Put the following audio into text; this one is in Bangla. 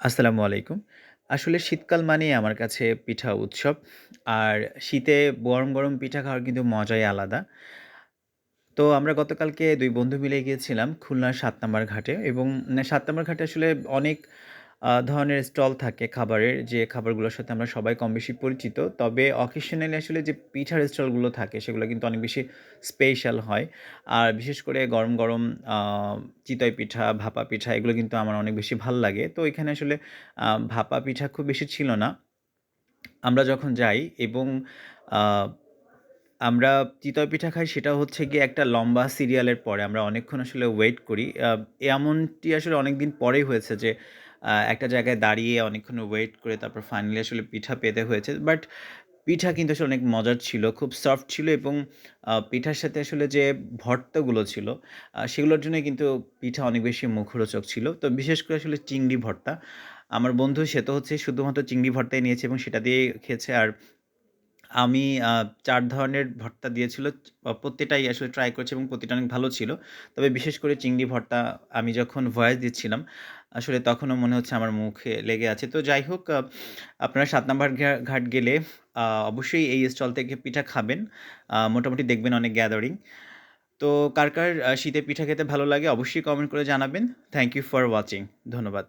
আসসালামু আলাইকুম। আসলে শীতকাল মানেই আমার কাছে পিঠা উৎসব। আর শীতে গরম, গরম পিঠা খাওয়ার কিন্তু মজাই আলাদা। তো আমরা গতকালকে ২ বন্ধু মিলে গিয়েছিলাম খুলনার ৭ নাম্বার ঘাটে এবং ৭ নাম্বার ঘাটে আসলে অনেক ধরনের স্টল থাকে খাবারের, যে খাবারগুলোর সাথে আমরা সবাই কমবেশি পরিচিত। তবে অকেশনালি আসলে যে পিঠার স্টলগুলো থাকে সেগুলো কিন্তু অনেক বেশি স্পেশাল হয়। আর বিশেষ করে গরম, গরম আ চিতই পিঠা, ভাপা পিঠা এগুলো কিন্তু আমার অনেক বেশি ভাল লাগে। তো এখানে আসলে ভাপা পিঠা খুব বেশি ছিল না। আমরা যখন যাই এবং আ আমরা চিতই পিঠা খাই সেটা হচ্ছে গিয়ে একটা লম্বা সিরিয়ালের পরে। আমরা অনেকক্ষণ আসলে ওয়েট করি। এমনটি আসলে অনেকদিন পরেই হয়েছে যে একটা জায়গায় দাঁড়িয়ে অনেকক্ষণ ওয়েট করে তারপর ফাইনালি আসলে পিঠা পেতে হয়েছে। বাট পিঠা কিন্তু আসলে অনেক মজার ছিল। খুব সফট ছিল এবং পিঠার সাথে আসলে যে ভর্তাগুলো ছিল সেগুলোর জন্যই কিন্তু পিঠা অনেক বেশি মুখরোচক ছিল। তো বিশেষ করে আসলে চিংড়ি ভর্তা। আমার বন্ধু সে তো হচ্ছে শুধুমাত্র চিংড়ি ভর্তাই নিয়েছে এবং সেটা দিয়েই খেয়েছে। আর আমি ৪ ধরনের ভর্তা দিয়েছিল। প্রত্যেকটাই আসলে ট্রাই করেছি এবং প্রতিটা অনেক ভালো ছিল। তবে বিশেষ করে চিংড়ি ভর্তা আমি যখন ভয়েস দিচ্ছিলাম, আসলে তখনও মনে হচ্ছে আমার মুখে লেগে আছে। তো যাই হোক, আপনারা ৭ নাম্বার ঘাট গেলে আ অবশ্যই এই স্টল থেকে পিঠা খাবেন। মোটামুটি দেখবেন অনেক গ্যাদারিং। তো কার, কার শীতে পিঠা খেতে ভালো লাগে অবশ্যই কমেন্ট করে জানাবেন। Thank you for watching. ধন্যবাদ।